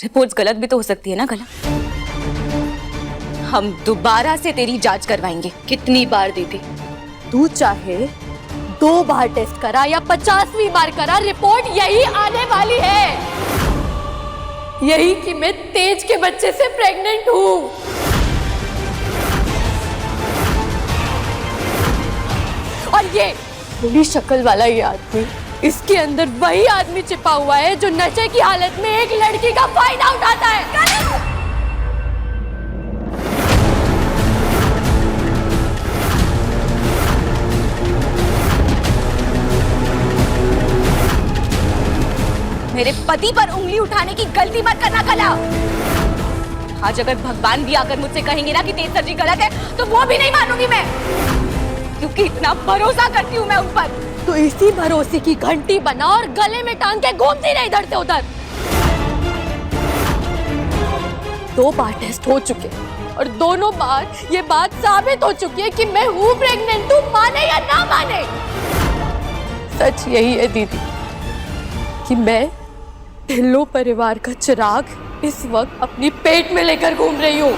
Reports गलत भी तो हो सकती है ना कला। हम दोबारा से तेरी जांच करवाएंगे। कितनी बार दीदी? तू चाहे 2 बार टेस्ट करा या 50वीं बार करा, रिपोर्ट यही आने वाली है, यही कि मैं तेज के बच्चे से प्रेग्नेंट हूं। और ये मेरी शक्ल वाला ये आदमी, इसके अंदर वही आदमी छिपा हुआ है जो नशे की हालत में एक लड़की का फायदा उठाता है। मेरे पति पर उंगली उठाने की गलती मत करना कला। आज अगर भगवान भी आकर मुझसे कहेंगे ना कि तेज सर जी गलत है, तो वो भी नहीं मानूंगी मैं, क्योंकि इतना भरोसा करती हूँ मैं उन पर। तो इसी भरोसे की घंटी बना और गले में टांग के घूमती रही इधर से उधर। 2 बार टेस्ट हो चुके और दोनों बार ये बात साबित हो चुकी है कि मैं हूँ प्रेग्नेंट, तू माने या ना माने। सच यही है दीदी कि मैं ढिल्लो परिवार का चिराग इस वक्त अपनी पेट में लेकर घूम रही हूँ।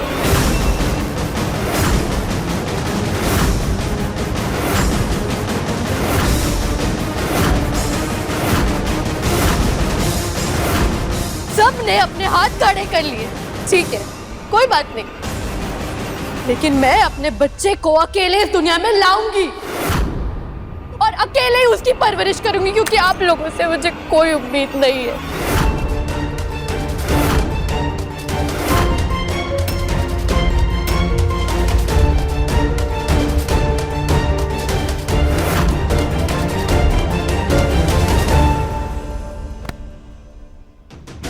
सबने अपने हाथ खड़े कर लिए, ठीक है, कोई बात नहीं, लेकिन मैं अपने बच्चे को अकेले इस दुनिया में लाऊंगी और अकेले ही उसकी परवरिश करूंगी, क्योंकि आप लोगों से मुझे कोई उम्मीद नहीं है।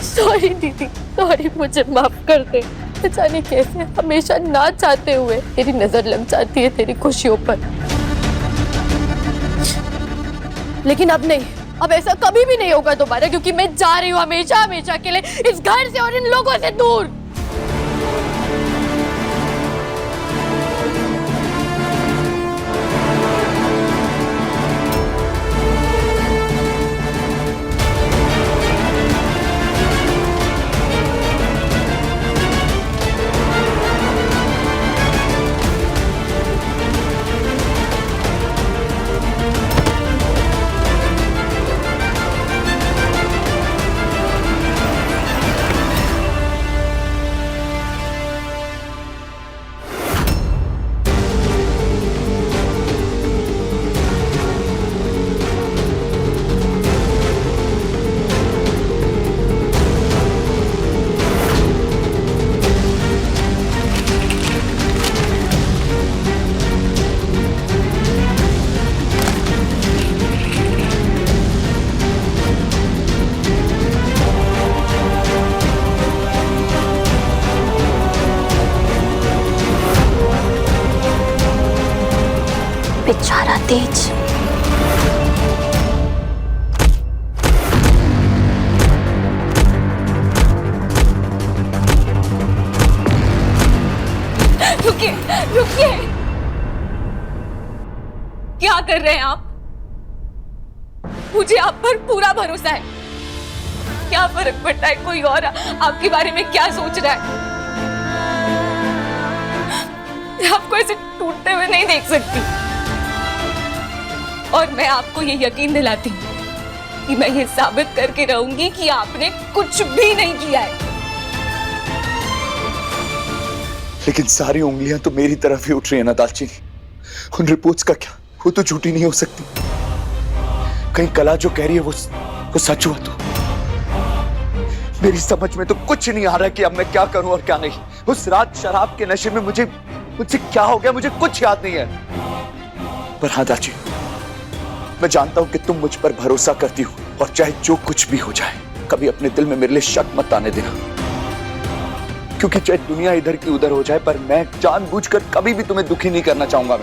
सॉरी दीदी, सॉरी, मुझे माफ कर दे। जाने कैसे हमेशा ना चाहते हुए तेरी नजर लग जाती है तेरी खुशियों पर, लेकिन अब नहीं, अब ऐसा कभी भी नहीं होगा दोबारा, क्योंकि मैं जा रही हूँ हमेशा हमेशा के लिए इस घर से और इन लोगों से दूर। बेचारा तेज। रुकिए, रुकिए, क्या कर रहे हैं आप? मुझे आप पर पूरा भरोसा है। क्या फर्क पड़ता है कोई और आपके बारे में क्या सोच रहा है? आपको ऐसे टूटते हुए नहीं देख सकती। और मैं आपको ये यकीन दिलाती हूँ कि मैं ये साबित करके रहूंगी कि आपने कुछ भी नहीं किया है। लेकिन सारी उंगलियां तो मेरी तरफ ही उठ रही है ना दालचीनी। उन रिपोर्ट्स का क्या, वो तो झूठी नहीं हो सकती। कहीं कला जो कह रही है वो सच हुआ तो? मेरी समझ में तो कुछ नहीं आ रहा कि अब मैं क्या करूं और क्या नहीं। उस रात शराब के नशे में मुझसे क्या हो गया मुझे कुछ याद नहीं है। पर हाँ दालचीनी, मैं जानता हूं कि तुम मुझ पर भरोसा करती हो, और चाहे जो कुछ भी हो जाए कभी अपने दिल में मेरे लिए शक मत आने देना। क्योंकि चाहे दुनिया इधर की उधर हो जाए, पर मैं जानबूझकर कभी भी तुम्हें दुखी नहीं करना चाहूंगा।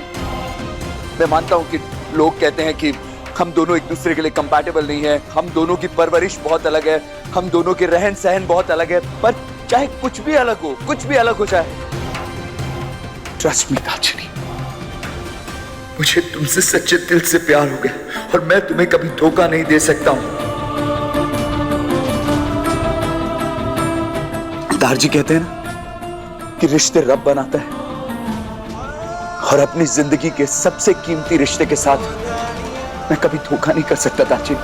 मैं मानता हूं कि लोग कहते हैं कि हम दोनों एक दूसरे के लिए कंपैटिबल नहीं है, हम दोनों की परवरिश बहुत अलग है, हम दोनों के रहन सहन बहुत अलग है। पर चाहे कुछ भी अलग हो, कुछ भी अलग हो जाए, ट्रस्ट मी दालचीनी, मुझे तुमसे सच्चे दिल से प्यार हो गया और मैं तुम्हें कभी धोखा नहीं दे सकता हूं। दारजी कहते हैं ना कि रिश्ते रब बनाता है, और अपनी जिंदगी के सबसे कीमती रिश्ते के साथ मैं कभी धोखा नहीं कर सकता दारजी।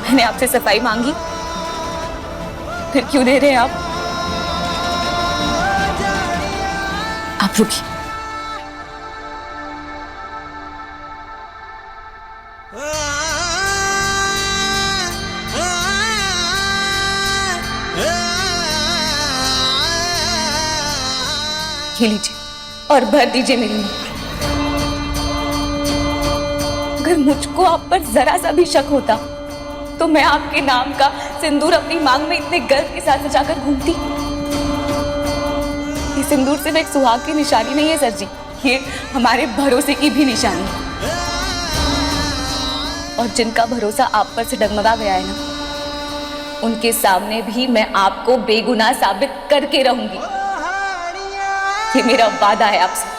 मैंने आपसे सफाई मांगी, फिर क्यों दे रहे हैं आप रुकिए। ये लीजिए और भर दीजिए मेरी मुंह। अगर मुझको आप पर जरा सा भी शक होता तो मैं आपके नाम का सिंदूर अपनी मांग में इतने गर्व के साथ सजाकर घूमती। ये सिंदूर सिर्फ एक सुहाग की निशानी नहीं है सर जी, ये हमारे भरोसे की भी निशानी है। और जिनका भरोसा आप पर से डगमगा गया है ना, उनके सामने भी मैं आपको बेगुनाह साबित करके रहूंगी। ये मेरा वादा है आपसे।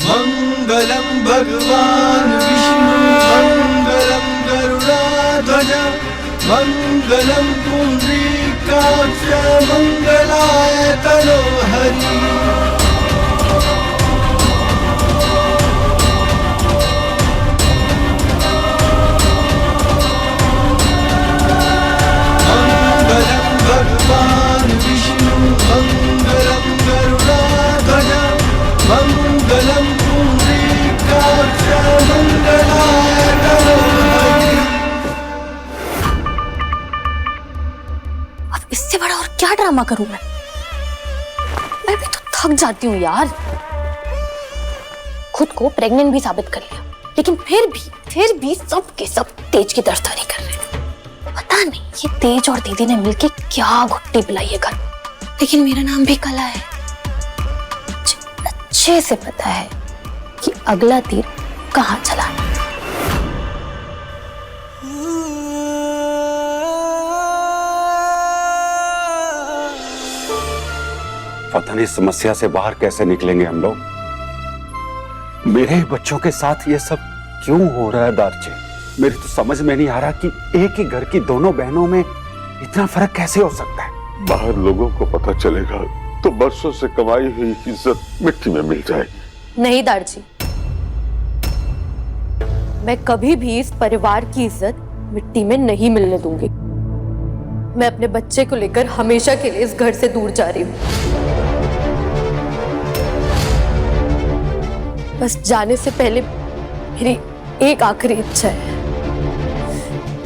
मंगलम भगवान विष्णु मंगलम गरुड़ाध्वज मंगलम पुंडरीकाक्ष मंगलाय तनोहरि। मंगलम भगवान विष्णु मंगलम गरुड़ाध्वज मंगलम अब इससे बड़ा और क्या ड्रामा करूं मैं भी तो थक जाती हूँ यार। खुद को प्रेग्नेंट भी साबित कर लिया, लेकिन फिर भी सब के सब तेज की तरफदारी कर रहे हैं। पता नहीं ये तेज और दीदी ने मिलके क्या घुट्टी पिलाई है घर। लेकिन मेरा नाम भी कला है, अच्छे से पता है कि अगला तीर कहां चला। पता नहीं समस्या से बाहर कैसे निकलेंगे हम लोग। मेरे बच्चों के साथ ये सब क्यों हो रहा है दारचे? मेरी तो समझ में नहीं आ रहा कि एक ही घर की दोनों बहनों में इतना फर्क कैसे हो सकता है। बाहर लोगों को पता चलेगा तो बरसों से कमाई हुई इज्जत मिट्टी में मिल जाएगी। नहीं दारजी, मैं कभी भी इस परिवार की इज्जत मिट्टी में नहीं मिलने दूंगी। मैं अपने बच्चे को लेकर हमेशा के लिए इस घर से दूर जा रही हूँ। बस जाने से पहले मेरी एक आखिरी इच्छा है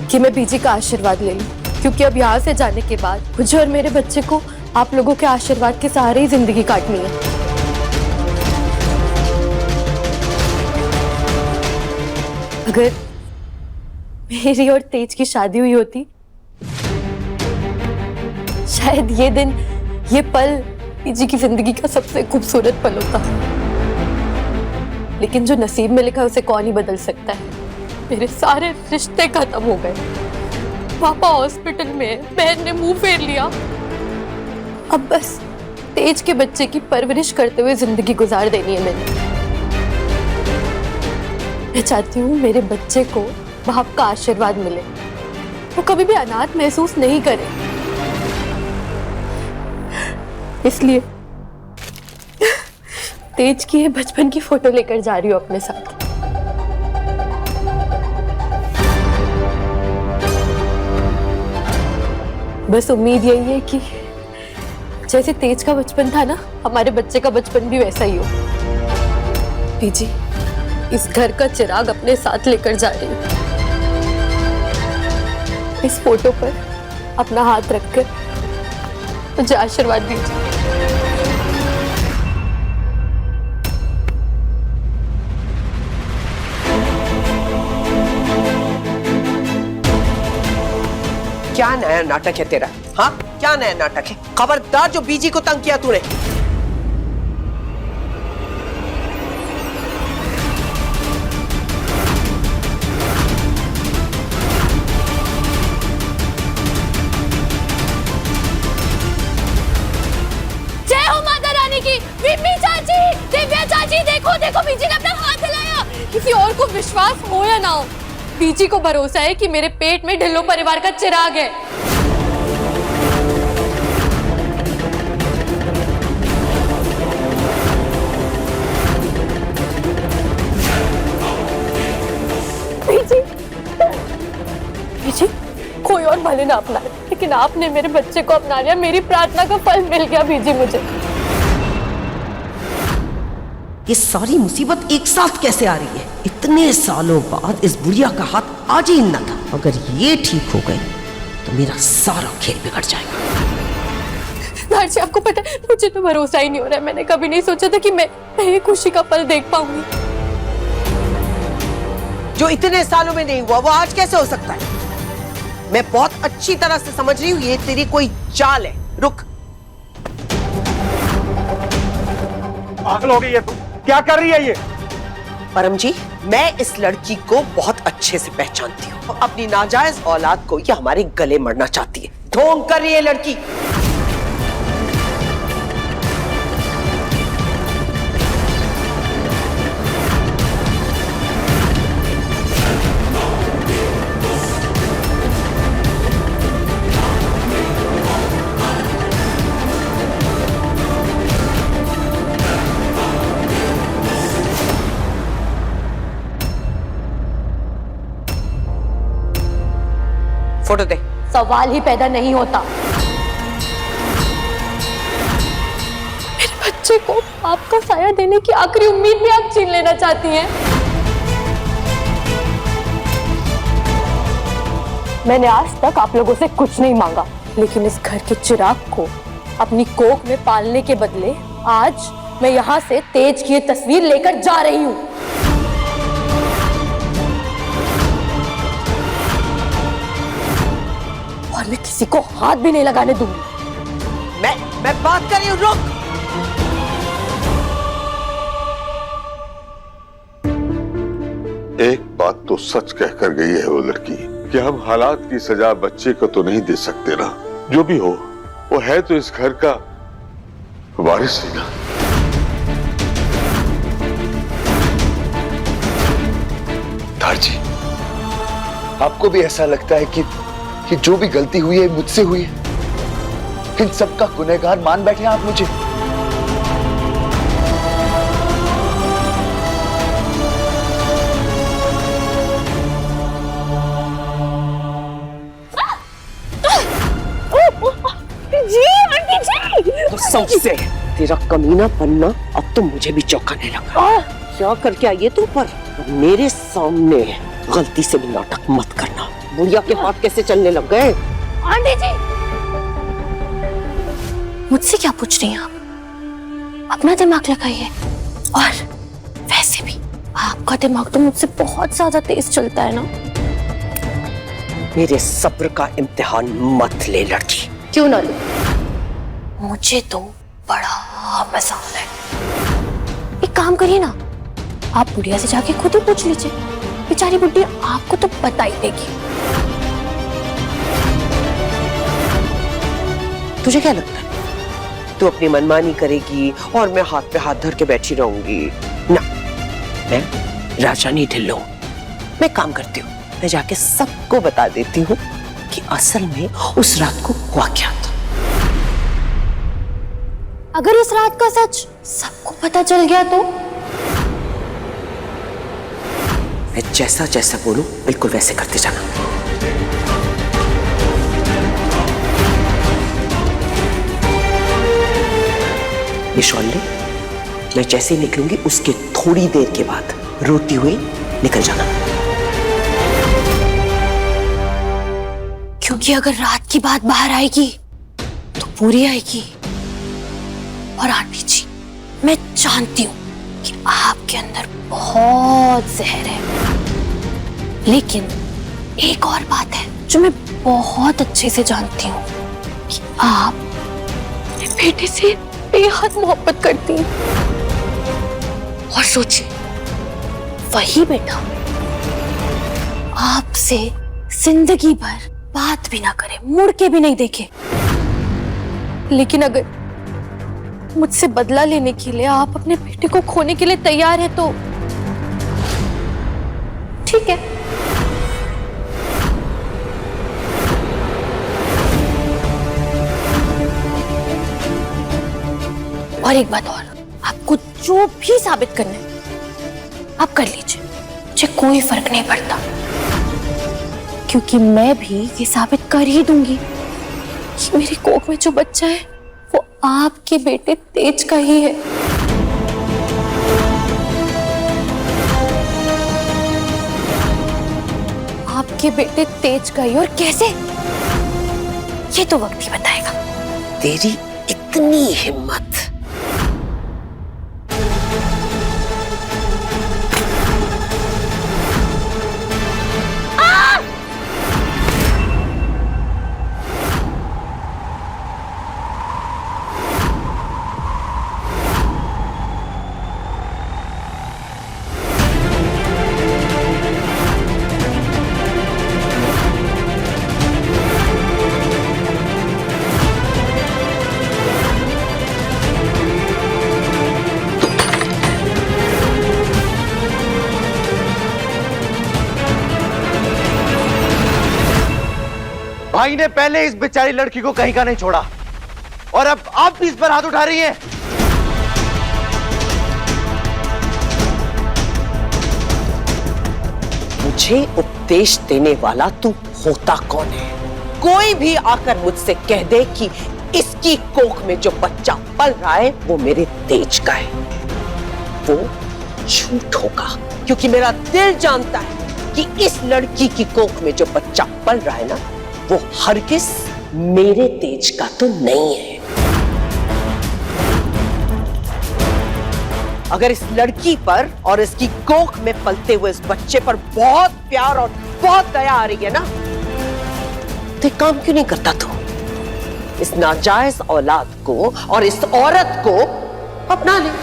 कि मैं बीजी का आशीर्वाद ले लूं, क्योंकि अब यहाँ से जाने के बाद मुझे और मेरे बच्चे को आप लोगों के आशीर्वाद के सहारे ही जिंदगी काटनी है। अगर मेरी और तेज की शादी हुई होती, शायद ये दिन, ये पल बीजी की जिंदगी का सबसे खूबसूरत पल होता। लेकिन जो नसीब में लिखा उसे कौन ही बदल सकता है। मेरे सारे रिश्ते खत्म हो गए। पापा हॉस्पिटल में, बहन ने मुंह फेर लिया। अब बस तेज के बच्चे की परवरिश करते हुए जिंदगी गुजार देनी है मैंने। मैं चाहती हूँ मेरे बच्चे को बाप का आशीर्वाद मिले, वो कभी भी अनाथ महसूस नहीं करे। इसलिए तेज की ये बचपन की फोटो लेकर जा रही हूँ अपने साथ। बस उम्मीद यही है कि जैसे तेज का बचपन था ना, हमारे बच्चे का बचपन भी वैसा ही हो। बीजी, इस घर का चिराग अपने साथ लेकर जा रही हूँ। इस फोटो पर अपना हाथ रखकर मुझे आशीर्वाद दीजिए। नया नाटक है तेरा? हाँ, क्या नया नाटक है? खबरदार जो बीजी को तंग किया तूने। जय हो माता रानी की। विम्मी चाची, दिव्या चाची, देखो देखो बीजी ने अपना हाथ हिलाया। किसी और को विश्वास हो या ना हो, बीजी को भरोसा है कि मेरे पेट में ढिल्लो परिवार का चिराग है। बीजी, बीजी, कोई और भले ना अपनाए, लेकिन आपने मेरे बच्चे को अपना लिया। मेरी प्रार्थना का फल मिल गया बीजी मुझे। ये सारी मुसीबत एक साथ कैसे आ रही है? इतने सालों बाद इस बुढ़िया का हाथ आज ही हिलना था। अगर ये ठीक हो गई तो मेरा सारा खेल बिगड़ जाएगा। दारची, आपको पता है मुझे तो भरोसा ही नहीं हो रहा है। मैंने कभी नहीं सोचा था कि मैं ये खुशी का पल देख पाऊंगी। जो इतने सालों में नहीं हुआ वो आज कैसे हो सकता है? मैं बहुत अच्छी तरह से समझ रही हूँ ये तेरी कोई चाल है। रुक। पागल हो गई है तू, क्या कर रही है ये? परम जी, मैं इस लड़की को बहुत अच्छे से पहचानती हूँ। अपनी नाजायज औलाद को ये हमारे गले मरना चाहती है। ढोंग कर रही है लड़की। फोटो दे। सवाल ही पैदा नहीं होता। मेरे बच्चे को आपका साया देने की आखिरी उम्मीद भी आप छीन लेना चाहती हैं। मैंने आज तक आप लोगों से कुछ नहीं मांगा, लेकिन इस घर के चिराग को अपनी कोख में पालने के बदले आज मैं यहाँ से तेज की ये तस्वीर लेकर जा रही हूँ। और मैं किसी को हाथ भी नहीं लगाने दूंगी। मैं बात कर रही हूँ। रुक। एक बात तो सच कहकर गई है वो लड़की कि हम हालात की सजा बच्चे को तो नहीं दे सकते ना। जो भी हो, वो है तो इस घर का वारिस ही ना। दारची, आपको भी ऐसा लगता है कि जो भी गलती हुई है मुझसे हुई है? इन सब का गुनहगार मान बैठे आप मुझे? कसम से तेरा कमीना बनना अब तो मुझे भी चौंकाने लगा। क्या करके आई है तू? पर मेरे सामने गलती से भी नाटक मत करना। बुढ़िया के हाथ कैसे चलने लग गए? आंटी जी, मुझसे क्या पूछ रही हैं आप? अपना दिमाग लगाइए। और वैसे भी आपका दिमाग तो मुझसे बहुत ज्यादा तेज चलता है ना। मेरे सब्र का इम्तिहान मत ले लड़की। क्यों ना लो? मुझे तो बड़ा पसंद है। एक काम करिए ना, आप बुढ़िया से जाके खुद ही पूछ लीजिए। बेचारी बुढ़िया आपको तो बता ही देगी। तुझे क्या लगता है तू अपनी मनमानी करेगी और मैं हाथ पे हाथ धर के बैठी रहूंगी? ना, मैं राजानी ढिल्लो। मैं काम करती हूँ, मैं जाके सबको बता देती हूँ कि असल में उस रात को हुआ क्या था। अगर उस रात का सच सबको पता चल गया तो? मैं जैसा जैसा बोलूं बिल्कुल वैसे करते जाना। ये शॉल ले। मैं जैसे ही निकलूंगी उसके थोड़ी देर के बाद रोती हुई निकल जाना। क्योंकि अगर रात की बात बाहर आएगी तो पूरी आएगी। और आंटी जी, मैं जानती हूँ कि आपके अंदर बहुत जहर है, लेकिन एक और बात है जो मैं बहुत अच्छे से जानती हूँ कि आप अपने बेटे से बेहद मोहब्बत करती हैं। और सोचिए, वही बेटा आपसे जिंदगी भर बात भी ना करे, मुड़ के भी नहीं देखे, लेकिन अगर मुझसे बदला लेने के लिए आप अपने बेटे को खोने के लिए तैयार है तो ठीक है। और एक बात और, आपको जो भी साबित करना है आप कर लीजिए, मुझे कोई फर्क नहीं पड़ता, क्योंकि मैं भी ये साबित कर ही दूंगी कि मेरी कोख में जो बच्चा है वो आपके बेटे तेज का ही है। आपके बेटे तेज का ही, और कैसे ये तो वक्त ही बताएगा। तेरी इतनी हिम्मत। भाई ने पहले इस बेचारी लड़की को कहीं का नहीं छोड़ा और अब आप भी इस पर हाथ उठा रही हैं। मुझे उपदेश देने वाला तू होता कौन है? कोई भी आकर मुझसे कह दे कि इसकी कोख में जो बच्चा पल रहा है वो मेरे तेज का है, वो झूठ होगा, क्योंकि मेरा दिल जानता है कि इस लड़की की कोख में जो बच्चा पल रहा है ना, वो हरगिज मेरे तेज का तो नहीं है। अगर इस लड़की पर और इसकी कोख में पलते हुए इस बच्चे पर बहुत प्यार और बहुत दया आ रही है ना, तो एक काम क्यों नहीं करता तू? इस नाजायज औलाद को और इस औरत को अपना ले।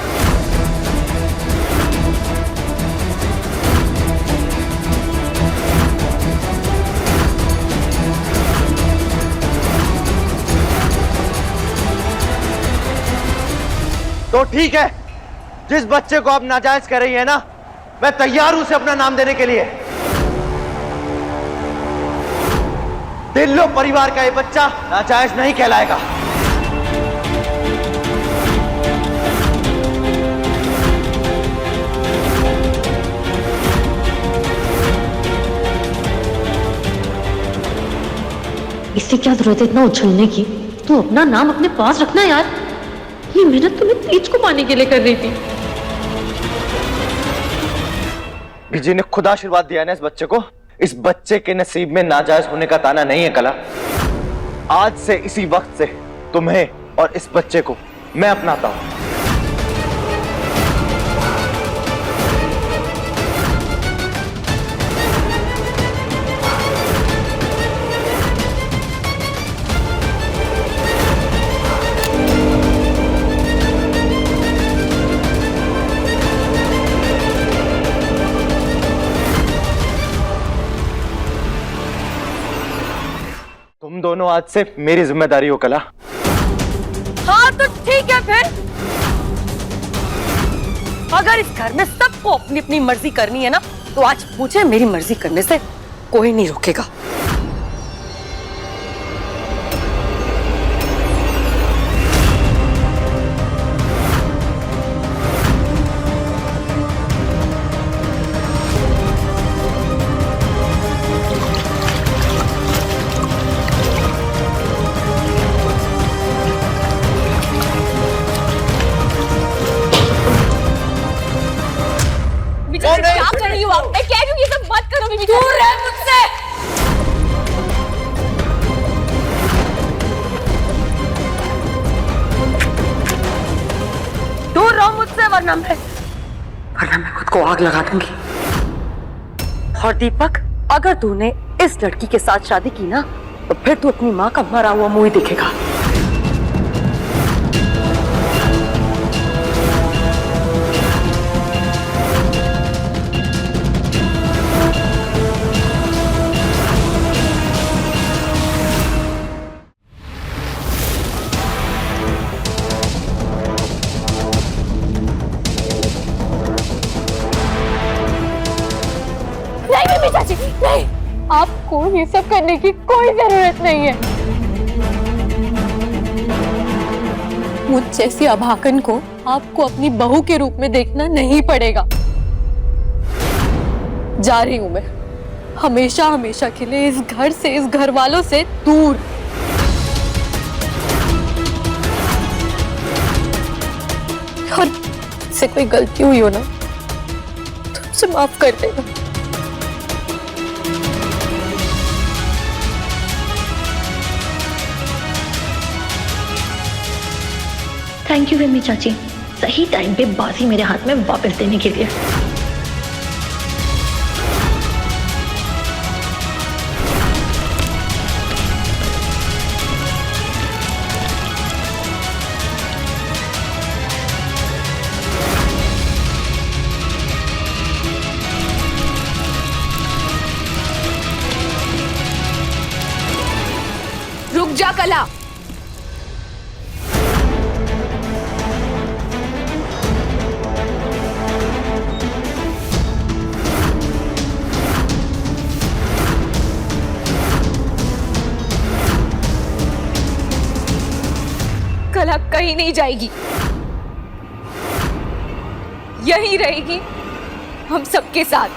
तो ठीक है, जिस बच्चे को आप नाजायज कर रही है ना, मैं तैयार हूं उसे अपना नाम देने के लिए। दिल्लो परिवार का ये बच्चा नाजायज नहीं कहलाएगा। इससे क्या जरूरत है इतना उछलने की? तू अपना नाम अपने पास रखना यार। ये मेहनत तुम्हें तेज को पाने के लिए कर रही थी। बीजी ने खुदा आशीर्वाद दिया ना इस बच्चे को। इस बच्चे के नसीब में नाजायज होने का ताना नहीं है कला। आज से इसी वक्त से तुम्हें और इस बच्चे को मैं अपनाता हूं। तुम दोनों आज से मेरी जिम्मेदारी हो कला। हाँ तो ठीक है फिर, अगर इस घर में सबको अपनी अपनी मर्जी करनी है ना, तो आज मुझे मेरी मर्जी करने से कोई नहीं रोकेगा। क्या कर रही हो आप? मैं कह रही हूँ ये सब मत करो बीबी। दूर रह मुझसे। दूर रहो मुझसे, वरना मैं खुद को आग लगा दूंगी। और दीपक, अगर तूने इस लड़की के साथ शादी की ना, तो फिर तू अपनी माँ का मरा हुआ मुंह ही देखेगा। नहीं मम्मी चाची, नहीं, आपको ये सब करने की कोई जरूरत नहीं है। मुझ जैसी अभागन को आपको अपनी बहू के रूप में देखना नहीं पड़ेगा। जा रही हूं मैं, हमेशा हमेशा के लिए इस घर से, इस घर वालों से दूर। और मुझसे कोई गलती हुई हो ना तो मुझसे माफ कर देना। थैंक यू वेमी चाची, सही टाइम पे बाजी मेरे हाथ में वापस देने के लिए। रुक जा कला। कला कहीं नहीं जाएगी, यहीं रहेगी हम सबके साथ।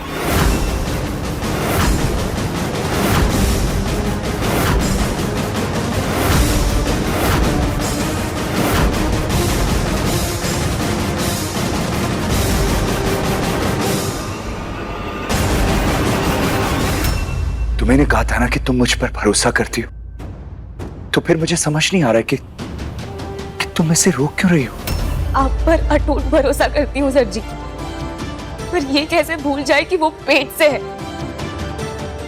तुम्हें कहा था ना कि तुम मुझ पर भरोसा करती हो, तो फिर मुझे समझ नहीं आ रहा कि तुम इसे रोक क्यों रही हो। आप पर अटूट भरोसा करती हूँ सर जी, पर ये कैसे भूल जाए कि वो पेट से है।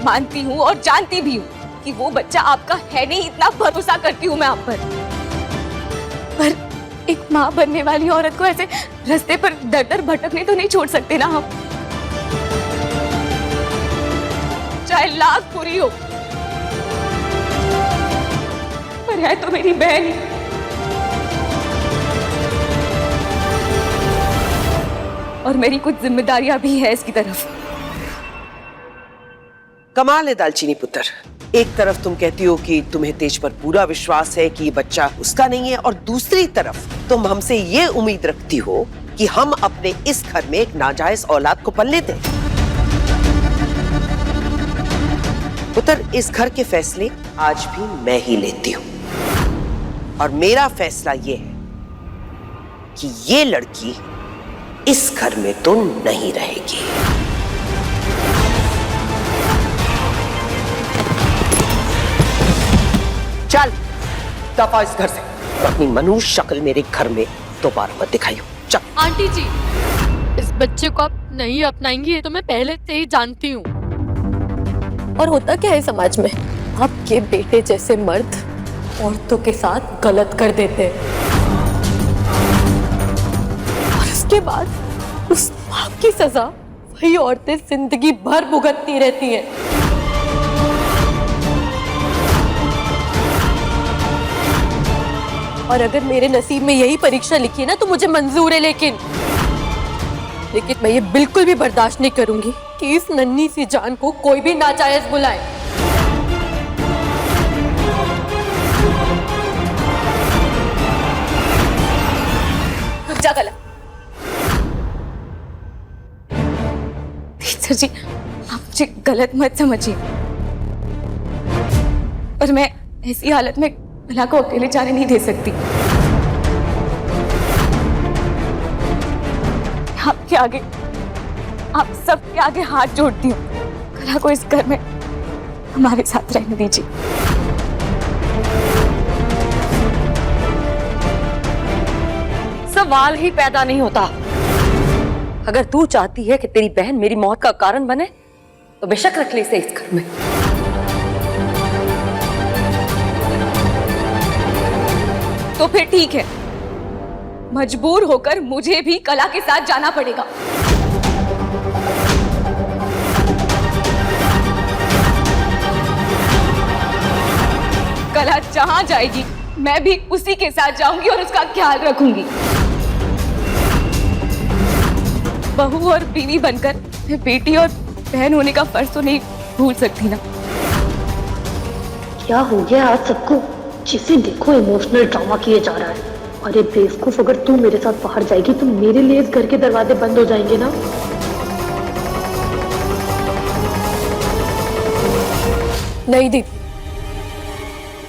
मानती हूँ और जानती भी हूँ कि वो बच्चा आपका है नहीं, इतना भरोसा करती हूँ मैं आप पर एक माँ बनने वाली औरत को ऐसे रास्ते पर दर दर भटकने तो नहीं छोड़ सकते ना हम, चाहे लाख बुरी हो, पर है तो मेरी बहन ही। और मेरी कुछ जिम्मेदारियां भी है इसकी तरफ। कमाल है दालचीनी पुत्र, एक तरफ तुम कहती हो कि तुम्हें तेज पर पूरा विश्वास है कि ये बच्चा उसका नहीं है, और दूसरी तरफ तुम हमसे ये उम्मीद रखती हो कि हम अपने इस घर में एक नाजायज औलाद को पलने दें। पुत्र, इस घर के फैसले आज भी मैं ही लेती हूँ, और मेरा फैसला ये है कि ये लड़की इस घर में तो नहीं रहेगी। चल दफा इस घर से, अपनी मनुष्य शक्ल मेरे घर में दोबारा मत दिखाइयो। चल। आंटी जी, इस बच्चे को आप नहीं अपनाएंगी ये तो मैं पहले से ही जानती हूँ। और होता क्या है समाज में, आपके बेटे जैसे मर्द औरतों के साथ गलत कर देते हैं, और उसके बाद उस पाप की सजा वही औरतें जिंदगी भर भुगतती रहती हैं। और अगर मेरे नसीब में यही परीक्षा लिखी है ना तो मुझे मंजूर है, लेकिन मैं ये बिल्कुल भी बर्दाश्त नहीं करूंगी कि इस नन्ही सी जान को कोई भी नाजायज बुलाए। रुक जा कला। सर जी, आप मुझे गलत मत समझिए, पर मैं ऐसी हालत में कला को अकेले जाने नहीं दे सकती। आपके आगे, आप सबके आगे हाथ जोड़ती हूँ, कला को इस घर में हमारे साथ रहने दीजिए। सवाल ही पैदा नहीं होता। अगर तू चाहती है कि तेरी बहन मेरी मौत का कारण बने तो बेशक रख ले इसे इस घर में। तो फिर ठीक है, मजबूर होकर मुझे भी कला के साथ जाना पड़ेगा। कला जहां जाएगी मैं भी उसी के साथ जाऊंगी और उसका ख्याल रखूंगी। बहू और बीवी बनकर मैं बेटी और बहन होने का फर्ज तो नहीं भूल सकती ना। क्या हो गया आज सबको? जिसे देखो इमोशनल ड्रामा किए जा रहा है। अरे बेवकूफ, अगर तू मेरे साथ बाहर जाएगी तो मेरे लिए इस घर के दरवाजे बंद हो जाएंगे ना। नहीं दीदी,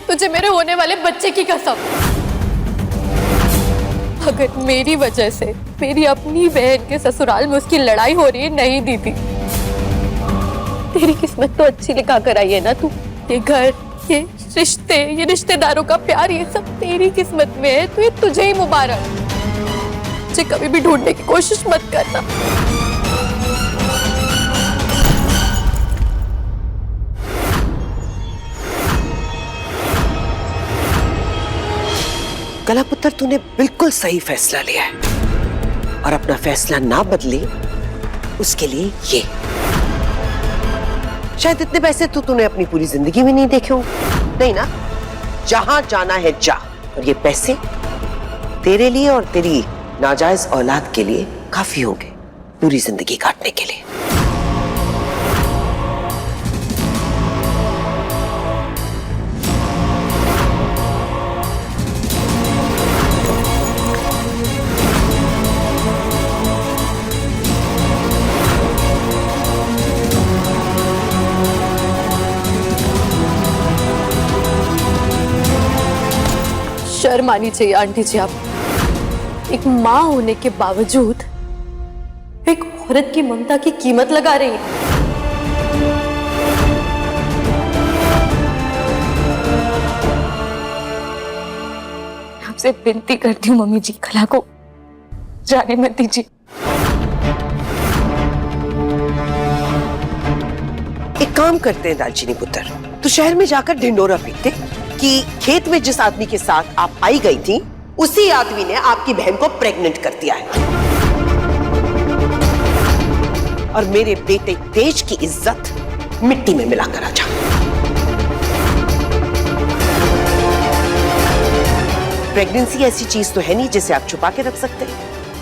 तुझे मेरे होने वाले बच्चे की कसम। अगर मेरी वजह से मेरी अपनी बहन के ससुराल में उसकी लड़ाई हो रही है, नहीं दीदी, तेरी किस्मत तो अच्छी लिखा कर आई है ना तू। ये घर, ये रिश्ते, ये रिश्तेदारों का प्यार, ये सब तेरी किस्मत में है, तो ये तुझे ही मुबारक। मुझे कभी भी ढूंढने की कोशिश मत करना। कला पुत्र, तूने बिल्कुल सही फैसला लिया है और अपना फैसला ना बदले उसके लिए ये शायद इतने पैसे तो तूने अपनी पूरी जिंदगी में नहीं देखे होंगे। नहीं ना? जहां जाना है जा, और ये पैसे तेरे लिए और तेरी नाजायज औलाद के लिए काफी होंगे पूरी जिंदगी काटने के लिए। शर्म आनी चाहिए आंटी जी। आप एक माँ होने के बावजूद एक औरत की ममता की कीमत लगा रही है। आपसे विनती करती हूँ मम्मी जी, कला को जाने मत दीजिए। एक काम करते हैं दालचीनी पुत्र, तो शहर में जाकर ढिंडोरा पीटते कि खेत में जिस आदमी के साथ आप आई गई थी उसी आदमी ने आपकी बहन को प्रेग्नेंट कर दिया है और मेरे बेटे तेज की इज्जत मिट्टी में मिलाकर आ जा। प्रेगनेंसी ऐसी चीज तो है नहीं जिसे आप छुपा के रख सकते,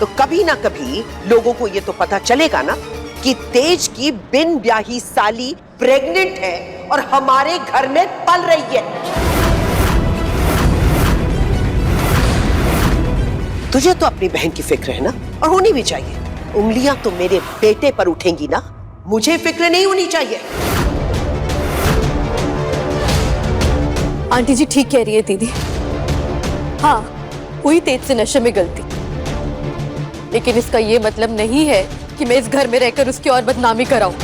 तो कभी ना कभी लोगों को ये तो पता चलेगा ना कि तेज की बिन ब्याही साली प्रेग्नेंट है और हमारे घर में पल रही है। तुझे तो अपनी बहन की फिक्र है ना, और होनी भी चाहिए। उंगलियां तो मेरे बेटे पर उठेंगी ना, मुझे फिक्र नहीं होनी चाहिए। आंटी जी ठीक कह रही है दीदी। हाँ, हुई तेज से नशे में गलती, लेकिन इसका ये मतलब नहीं है कि मैं इस घर में रहकर उसकी और बदनामी कराऊं।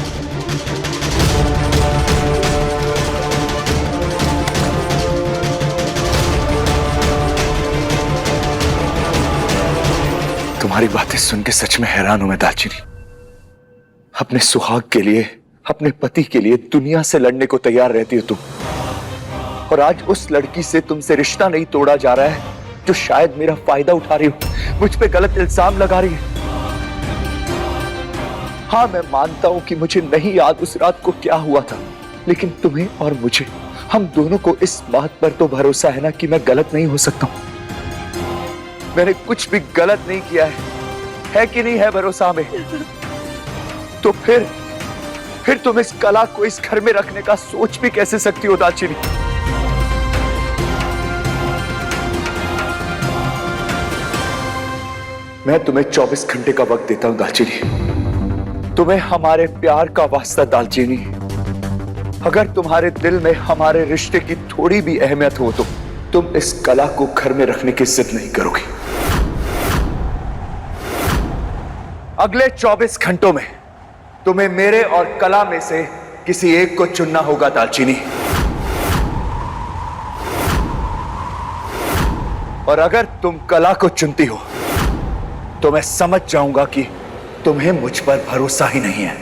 तुम्हारी बातें सुन के सच में हैरान हूं मैं दालचीनी। अपने सुहाग के लिए, अपने पति के लिए दुनिया से लड़ने को तैयार रहती हो तुम, और आज उस लड़की से तुमसे रिश्ता नहीं तोड़ा जा रहा है जो शायद मेरा फायदा उठा रही हो, मुझ पे गलत इल्जाम लगा रही है। हाँ, मैं मानता हूं कि मुझे नहीं याद उस रात को क्या हुआ था, लेकिन तुम्हें और मुझे, हम दोनों को इस बात पर तो भरोसा है ना कि मैं गलत नहीं हो सकता हूं। मैंने कुछ भी गलत नहीं किया है कि नहीं है भरोसा हमें? तो फिर तुम इस कला को इस घर में रखने का सोच भी कैसे सकती हो दालचीनी? मैं तुम्हें 24 घंटे का वक्त देता हूं दालचीनी, तुम्हें हमारे प्यार का वास्ता दालचीनी। अगर तुम्हारे दिल में हमारे रिश्ते की थोड़ी भी अहमियत हो तो तुम इस कला को घर में रखने की जिद नहीं करोगे। अगले 24 घंटों में तुम्हें मेरे और कला में से किसी एक को चुनना होगा दालचीनी, और अगर तुम कला को चुनती हो तो मैं समझ जाऊंगा कि तुम्हें मुझ पर भरोसा ही नहीं है।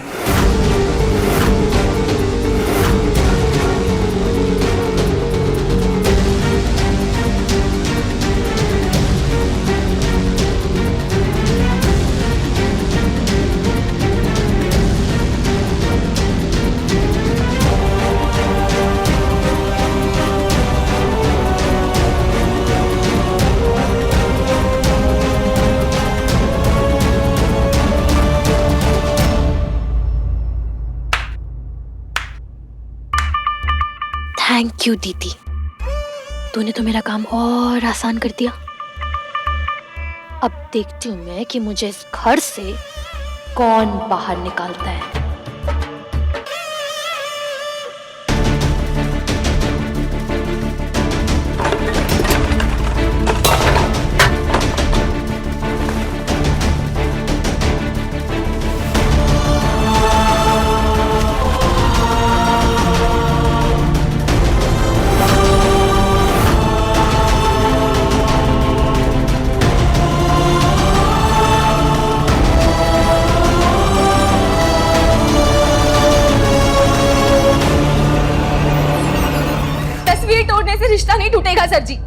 थैंक यू दीदी, तूने तो मेरा काम और आसान कर दिया। अब देखती हूँ मैं कि मुझे इस घर से कौन बाहर निकालता है। तस्वीर तोड़ने से रिश्ता नहीं टूटेगा सर जी।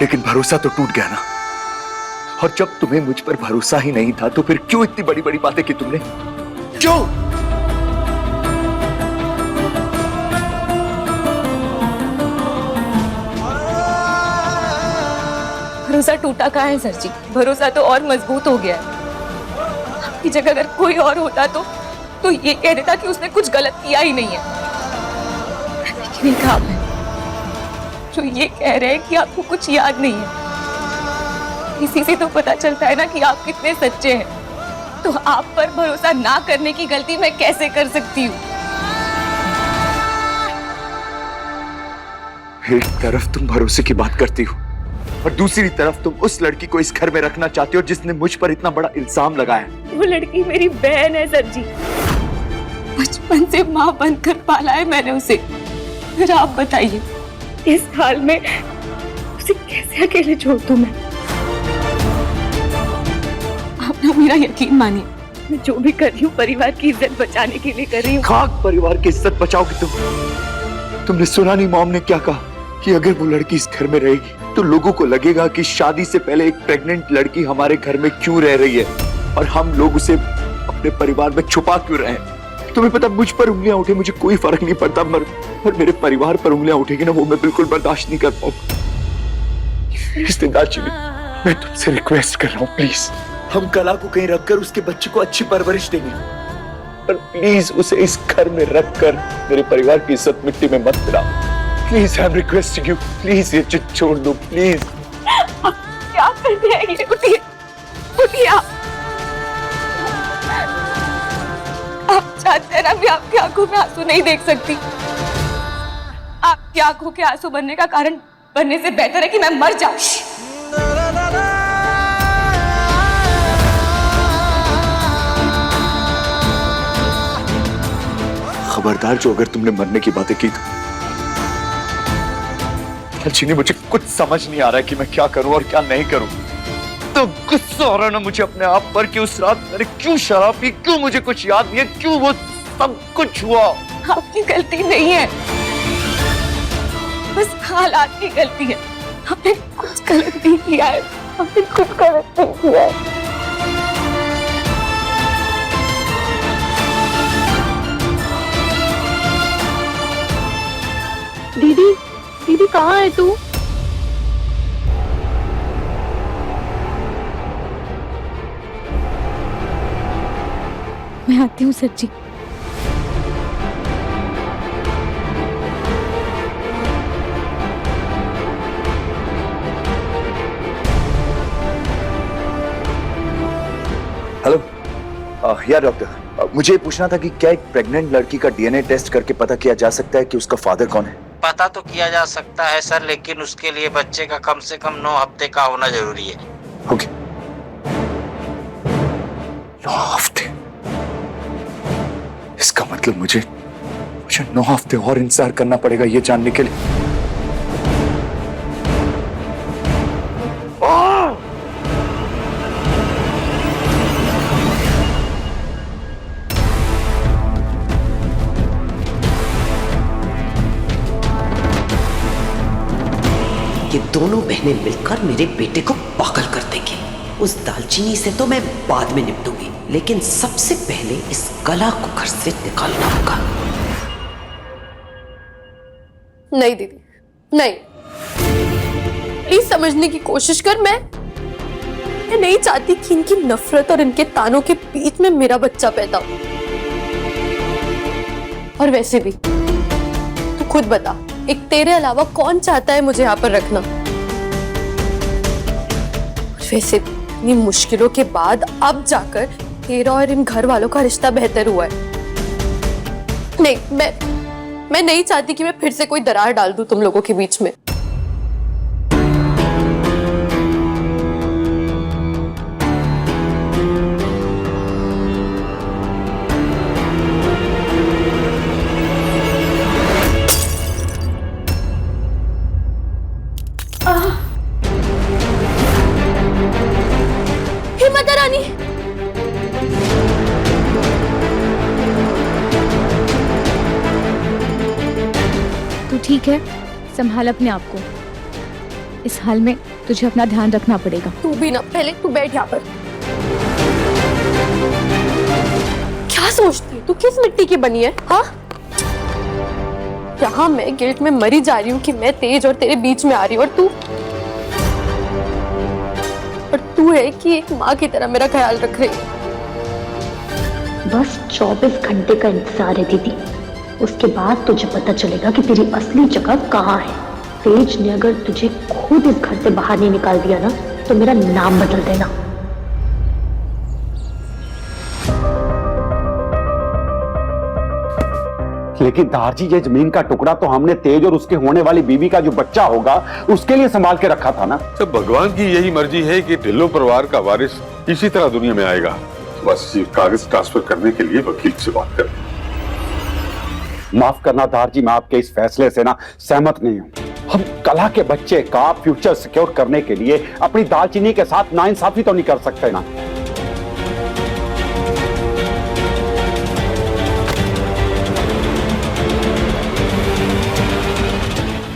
लेकिन भरोसा तो टूट गया ना। और जब तुम्हें मुझ पर भरोसा ही नहीं था तो फिर क्यों इतनी बड़ी बड़ी बातें की तुमने? क्यों? भरोसा टूटा कहाँ है सर जी? भरोसा तो और मजबूत हो गया है। आपकी जगह अगर कोई और होता तो ये कह देता कि उसने कुछ गलत किया ही नहीं है। लेकिन एक आप है जो ये कह रहे हैं कि आपको कुछ याद नहीं है। इसी से तो पता चलता है ना कि आप कितने सच्चे हैं। तो आप पर भरोसा ना करने की गलती मैं कैसे कर सकती हूँ? एक तरफ तुम भरोसे की बात करती हो और दूसरी तरफ तुम उस लड़की को इस घर में रखना चाहती हो जिसने मुझ पर इतना बड़ा इल्जाम लगाया। वो लड़की मेरी बहन है सर जी। बचपन से माँ बनकर पाला है मैंने उसे। फिर आप बताइए, इस हाल में उसे कैसे अकेले छोड़ दूं मैं? आप ना मेरा यकीन मानिए, मैं जो भी कर रही हूँ परिवार की इज्जत बचाने के लिए कर रही हूँ। खाक परिवार की इज्जत बचाओगी तुम? तुमने सुना नहीं मॉम ने क्या कहा कि अगर वो लड़की इस घर में रहेगी तो लोगों को लगेगा कि शादी से पहले एक प्रेग्नेंट लड़की हमारे घर में क्यों रह रही है और हम लोग उसे अपने परिवार में छुपा क्यों रहे हैं। तुम्हें पता, मुझ पर उंगलियां उठे मुझे कोई फर्क नहीं पड़ता, पर मेरे परिवार पर उंगलियां उठेगी ना, वो मैं बिल्कुल बर्दाश्त नहीं कर पाऊंगा। इसलिए दालचीनी, मैं तुमसे रिक्वेस्ट कर रहा हूँ, प्लीज हम कला को कहीं रखकर उसके बच्चे को अच्छी परवरिश देंगे, पर प्लीज उसे इस घर में रखकर मेरे परिवार की इज्जत मिट्टी में मत मिलाओ। Please I am requesting you, please ये चिट छोड़ दो प्लीज। क्या करते हैं ये? उठिए, उठिए आप चाहते हैं ना, मैं आपकी आंखों में आंसू नहीं देख सकती। आपकी आंखों के आंसू बनने का कारण बनने से बेहतर है कि मैं मर जाऊं। खबरदार, जो अगर तुमने मरने की बातें की तो चीनी, मुझे कुछ समझ नहीं आ रहा है कि मैं क्या करूं और क्या नहीं करूं। तो गुस्सा हो रहा ना मुझे अपने आप पर कि उस रात मैंने क्यों शराब पी, क्यों मुझे कुछ याद नहीं है, क्यों वो सब कुछ हुआ। आपकी गलती नहीं है, बस हालात की गलती है। आपने कुछ गलत नहीं किया है, आपने कुछ गलत नहीं किया है। दीदी, दीदी कहाँ है तू? मैं आती हूँ सर जी। हेलो, या डॉक्टर, मुझे पूछना था कि क्या एक प्रेग्नेंट लड़की का डीएनए टेस्ट करके पता किया जा सकता है कि उसका फादर कौन है? पता तो किया जा सकता है सर, लेकिन उसके लिए बच्चे का कम से कम 9 हफ्ते का होना जरूरी है। ओके, 9 हफ्ते। इसका मतलब मुझे 9 हफ्ते और इंतजार करना पड़ेगा ये जानने के लिए। ये दोनों बहनें मिलकर मेरे बेटे को पागल कर देंगी। उस दालचीनी से तो मैं बाद में निपटूंगी, लेकिन सबसे पहले इस कला को घर से निकालना होगा। नहीं दीदी, नहीं, प्लीज समझने की कोशिश कर। मैं नहीं चाहती कि इनकी नफरत और इनके तानों के बीच में मेरा बच्चा पैदा हो। और वैसे भी तू खुद बता, एक तेरे अलावा कौन चाहता है मुझे यहाँ पर रखना? वैसे इतनी मुश्किलों के बाद अब जाकर तेरा और इन घर वालों का रिश्ता बेहतर हुआ है। नहीं, मैं नहीं चाहती कि मैं फिर से कोई दरार डाल दूं तुम लोगों के बीच में। हे माता रानी, तू ठीक है? संभाल अपने आप को। इस हाल में तुझे अपना ध्यान रखना पड़ेगा। तू भी ना, पहले तू बैठ यहाँ पर। क्या सोचती है तू? किस मिट्टी की बनी है? हाँ, यहाँ मैं गिल्ट में मरी जा रही हूँ कि मैं तेज और तेरे बीच में आ रही हूँ, और तू है कि एक माँ की तरह मेरा ख्याल रख रही है। बस 24 घंटे का इंतजार है दीदी, उसके बाद तुझे पता चलेगा कि तेरी असली जगह कहाँ है। तेज ने अगर तुझे खुद इस घर से बाहर नहीं निकाल दिया ना, तो मेरा नाम बदल देना। लेकिन दारजी, ये जमीन का टुकड़ा तो हमने तेज और उसके होने वाली बीवी का जो बच्चा होगा उसके लिए संभाल के रखा था ना। सब भगवान की यही मर्जी है कि ढिल्लो परिवार का वारिस इसी तरह दुनिया में आएगा। बस ये कागज ट्रांसफर करने के लिए वकील से बात कर। माफ करना दारजी, मैं आपके इस फैसले से ना सहमत नहीं हूँ। हम कला के बच्चे का फ्यूचर सिक्योर करने के लिए अपनी दालचीनी के साथ नाइंसाफी तो नहीं कर सकते ना।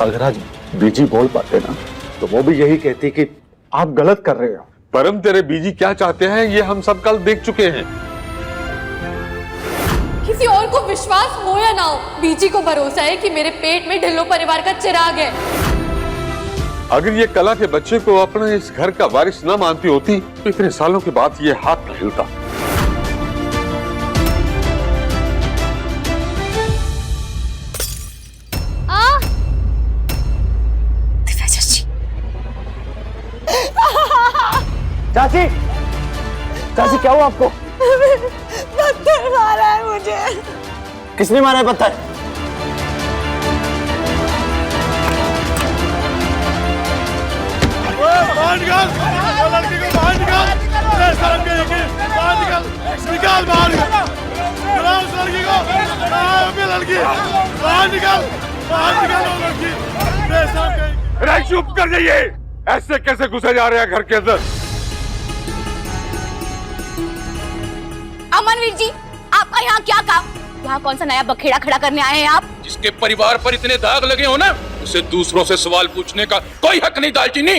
अगर आज बीजी बोल पाते ना तो वो भी यही कहती कि आप गलत कर रहे हो। परम, तेरे बीजी क्या चाहते हैं ये हम सब कल देख चुके हैं। किसी और को विश्वास हो या ना हो, बीजी को भरोसा है कि मेरे पेट में ढिल्लो परिवार का चिराग है। अगर ये कला के बच्चे को अपने इस घर का वारिस न मानती होती तो इतने सालों के बाद ये हाथ न हिलता। चाची, चाची क्या हुआ आपको? पत्थर मारा है मुझे। किसने मारा है पत्थर? बाहर निकाल, वो लड़की को बाहर निकाल। शर्म के लेके बाहर निकाल, निकाल बाहर। बुलाओ उस लड़की को। लड़की बाहर निकाल, बाहर निकाल वो लड़की। चुप कर जाइए, ऐसे कैसे घुसे जा रहे हैं घर के अंदर? अमनवीर जी, आपका यहाँ क्या काम? यहाँ कौन सा नया बखेड़ा खड़ा करने आए हैं आप? जिसके परिवार पर इतने दाग लगे हो ना, उसे दूसरों से सवाल पूछने का कोई हक नहीं दालचीनी।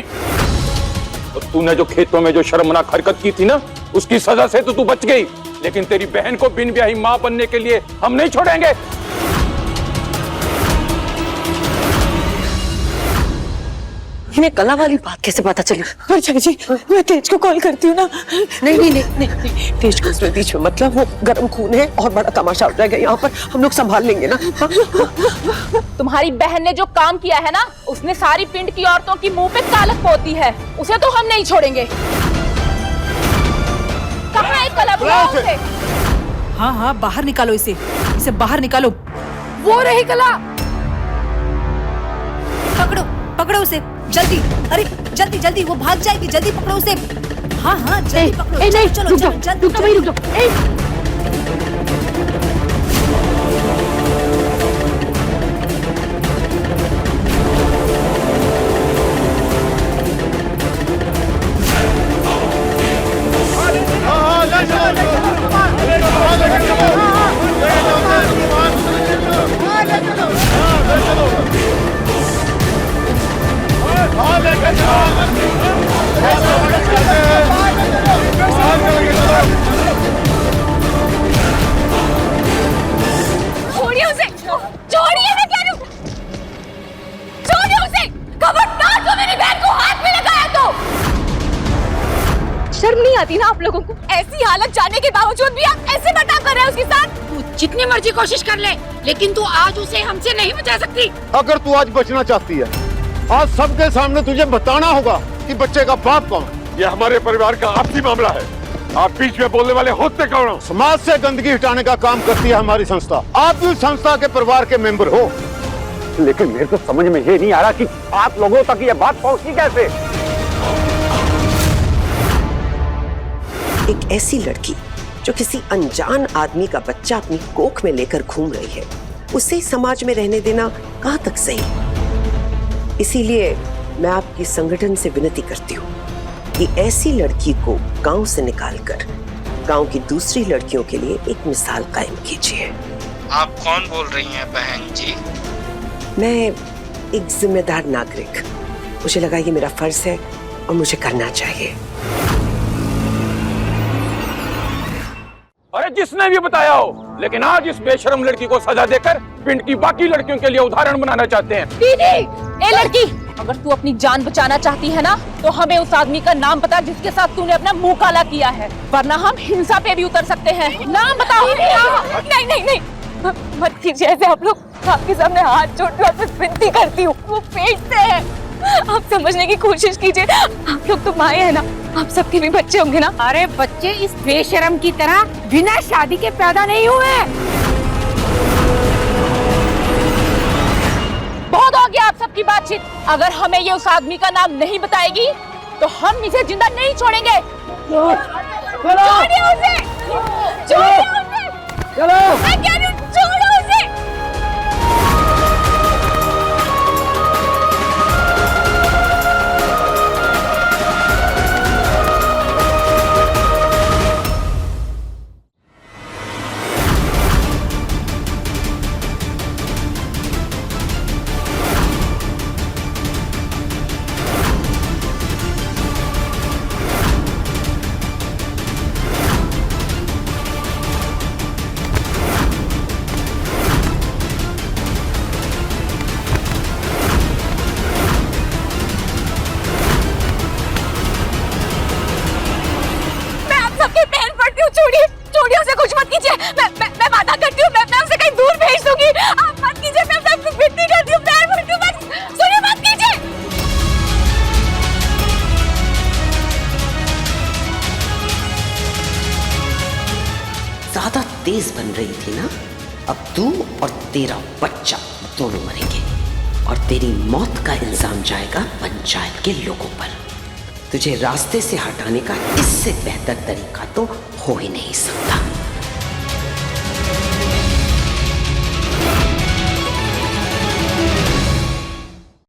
और तूने जो खेतों में जो शर्मनाक हरकत की थी ना, उसकी सजा से तो तू बच गई, लेकिन तेरी बहन को बिन ब्याही मां बनने के लिए हम नहीं छोड़ेंगे। इन्हें कला वाली बात कैसे पता चली? अच्छा जी, मैं तेज को कॉल करती हूँ ना। नहीं नहीं नहीं नहीं, तेज को उसमें बीच में मतलब, वो गर्म खून है और बड़ा तमाशा हो जाएगा यहाँ पर। हम लोग संभाल लेंगे ना। तुम्हारी बहन ने जो काम किया है ना, उसने सारी पिंड की औरतों की मुंह पे कालक पोती है। उसे तो हम नहीं छोड़ेंगे। कहाँ है कला? बुलाओ उसे। हाँ हाँ, बाहर निकालो इसे, इसे बाहर निकालो। वो रही कला। पकड़ो पकड़ो उसे जल्दी। अरे जल्दी जल्दी, वो भाग जाएगी, जल्दी पकड़ो उसे। हाँ हाँ जल्दी पकड़ो। नहीं, चलो चलो जल्दी, रुक जाओ, रुक जाओ। छोड़िए उसे, छोड़िए, मैं कह रही हूँ। के बावजूद भी आप ऐसे बर्ताव कर रहे हैं उसके साथ। तू जितनी मर्जी कोशिश कर ले, लेकिन तू आज उसे हमसे नहीं बचा सकती। अगर तू आज बचना चाहती है, आज सबके सामने तुझे बताना होगा कि बच्चे का बाप कौन। ये हमारे परिवार का आपसी मामला है, आप बीच में बोलने वाले होते कौन हो? समाज से गंदगी हटाने का काम करती है हमारी संस्था, आप भी उस संस्था के परिवार के मेंबर हो। लेकिन मेरे तो समझ में ये नहीं आ रहा कि आप लोगों तक ये बात पहुंची कैसे। एक ऐसी लड़की जो किसी अनजान आदमी का बच्चा अपनी कोख में लेकर घूम रही है, उसे समाज में रहने देना कहां तक सही। इसीलिए मैं आपकी संगठन से विनती करती हूँ कि ऐसी लड़की को गांव से निकालकर गांव की दूसरी लड़कियों के लिए एक मिसाल कायम कीजिए। आप कौन बोल रही हैं बहन जी? मैं एक जिम्मेदार नागरिक, मुझे लगा ये मेरा फर्ज है और मुझे करना चाहिए। अरे जिसने भी बताया हो, लेकिन आज इस बेशरम लड़की को सजा देकर पिंड की बाकी लड़कियों के लिए उदाहरण बनाना चाहते हैं। दीदी, ए लड़की, अगर तू अपनी जान बचाना चाहती है ना, तो हमें उस आदमी का नाम बता जिसके साथ तूने अपना मुंह काला किया है, वरना हम हिंसा पे भी उतर सकते हैं। नाम बताओ। नहीं नहीं नहीं, मत कीजिए ऐसे। आप लोग, आपके सामने हाथ जोड़ के आपसे विनती करती हूँ, वो पेट से है। आप समझने की कोशिश कीजिए, आप लोग तो माए हैं ना, आप सबके भी बच्चे होंगे ना। अरे बच्चे इस बेशरम की तरह बिना शादी के पैदा नहीं हुए। बहुत हो गया आप सबकी बातचीत। अगर हमें ये उस आदमी का नाम नहीं बताएगी तो हम इसे जिंदा नहीं छोड़ेंगे। छोड़िए उसे, छोड़िए उसे। मैं कह रही हूँ, छोड़ो उसे। छोड़िए उसे, कुछ मत कीजिए। मैं वादा करती हूँ, मैं उसे कहीं दूर भेज दूंगी। आप मत कीजिए, मैं आपसे विनती करती हूँ, पैर पड़ती हूँ, बस सुनिए, मत कीजिए। ज्यादा तेज बन रही थी ना, अब तू और तेरा बच्चा दोनों मरेंगे और तेरी मौत का इल्जाम जाएगा पंचायत के लोगों पर। तुझे रास्ते से हटाने का इससे बेहतर तरीका तो हो ही नहीं सकता।